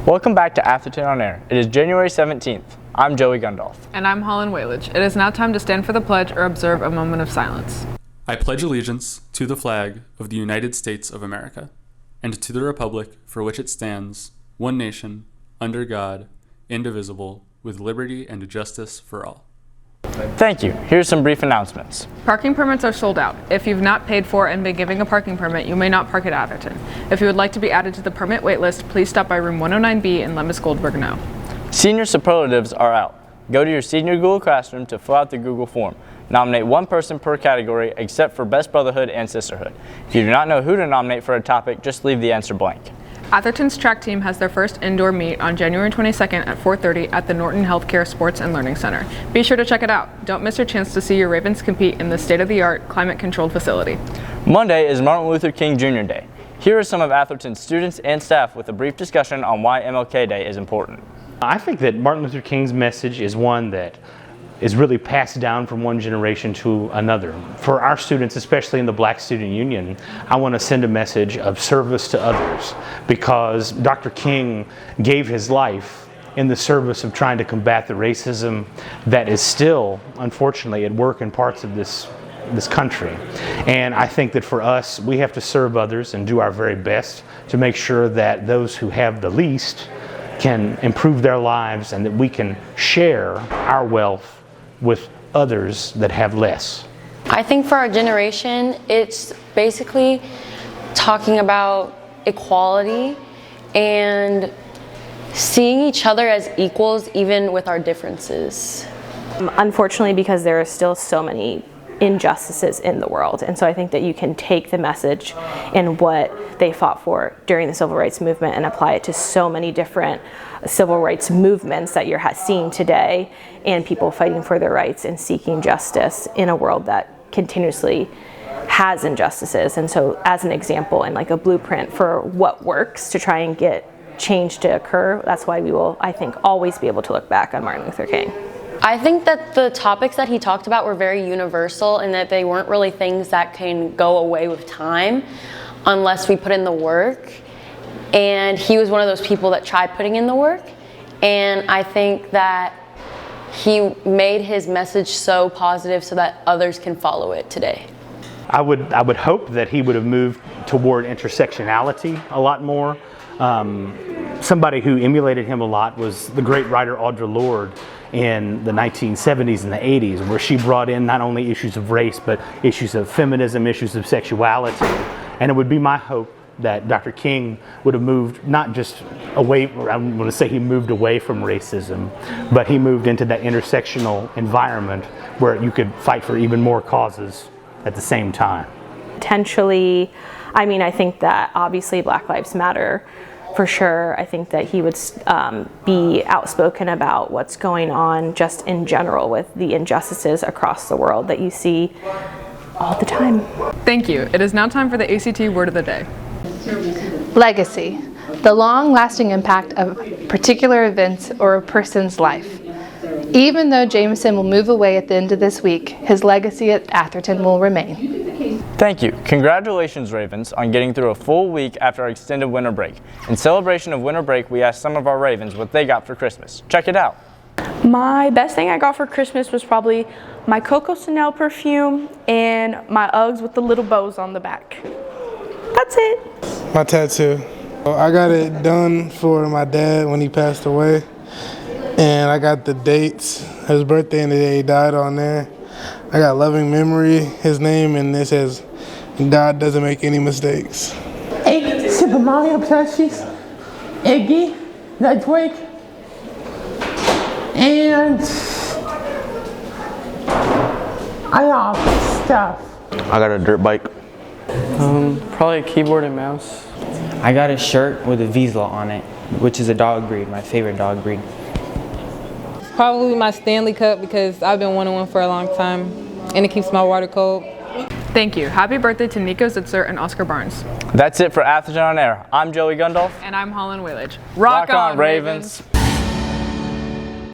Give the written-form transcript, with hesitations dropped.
Welcome back to Atherton on Air. It is January 17th. I'm Joey Gundolf. And I'm Holland Whalage. It is now time to stand for the pledge or observe a moment of silence. I pledge allegiance to the flag of the United States of America, and to the republic for which it stands, one nation, under God, indivisible, with liberty and justice for all. Thank you. Here's some brief announcements. Parking permits are sold out. If you've not paid for and been given a parking permit, you may not park at Atherton. If you would like to be added to the permit waitlist, please stop by room 109B in Lemus Goldberg now. Senior superlatives are out. Go to your senior Google Classroom to fill out the Google form. Nominate one person per category except for Best Brotherhood and Sisterhood. If you do not know who to nominate for a topic, just leave the answer blank. Atherton's track team has their first indoor meet on January 22nd at 4:30 at the Norton Healthcare Sports and Learning Center. Be sure to check it out. Don't miss your chance to see your Ravens compete in this state-of-the-art, climate-controlled facility. Monday is Martin Luther King Jr. Day. Here are some of Atherton's students and staff with a brief discussion on why MLK Day is important. I think that Martin Luther King's message is one that is really passed down from one generation to another. For our students, especially in the Black Student Union, I want to send a message of service to others, because Dr. King gave his life in the service of trying to combat the racism that is still, unfortunately, at work in parts of this country. And I think that for us, we have to serve others and do our very best to make sure that those who have the least can improve their lives, and that we can share our wealth with others that have less. I think for our generation, it's basically talking about equality and seeing each other as equals even with our differences. Unfortunately, because there are still so many injustices in the world, and so I think that you can take the message and what they fought for during the civil rights movement and apply it to so many different civil rights movements that you're seeing today, and people fighting for their rights and seeking justice in a world that continuously has injustices. And so as an example and like a blueprint for what works to try and get change to occur, that's why we will, I think, always be able to look back on Martin Luther King. I think that the topics that he talked about were very universal, and that they weren't really things that can go away with time unless we put in the work. And he was one of those people that tried putting in the work, and I think that he made his message so positive so that others can follow it today. I would hope that he would have moved toward intersectionality a lot more. Somebody who emulated him a lot was the great writer Audre Lorde in the 1970s and the 80s, where she brought in not only issues of race, but issues of feminism, issues of sexuality. And it would be my hope that Dr. King would have moved not just away, I want to say he moved away from racism, but he moved into that intersectional environment where you could fight for even more causes at the same time. Potentially, I think that obviously Black Lives Matter, for sure. I think that he would be outspoken about what's going on just in general with the injustices across the world that you see all the time. Thank you. It is now time for the ACT Word of the Day. Legacy, the long-lasting impact of particular events or a person's life. Even though Jameson will move away at the end of this week, his legacy at Atherton will remain. Thank you. Congratulations, Ravens, on getting through a full week after our extended winter break. In celebration of winter break, we asked some of our Ravens what they got for Christmas. Check it out. My best thing I got for Christmas was probably my Coco Chanel perfume and my Uggs with the little bows on the back. That's it. My tattoo. I got it done for my dad when he passed away, and I got the dates, his birthday and the day he died on there. I got loving memory, his name, and it says, God doesn't make any mistakes. 8 Super Mario plushies, Iggy, Ludwig, and I got stuff. I got a dirt bike. Probably a keyboard and mouse. I got a shirt with a Vizsla on it, which is a dog breed, my favorite dog breed. Probably my Stanley Cup, because I've been wanting one for a long time, and it keeps my water cold. Thank you. Happy birthday to Nico Zitzer and Oscar Barnes. That's it for Atherton on Air. I'm Joey Gundolf. And I'm Holland Whalage. Rock on, Ravens.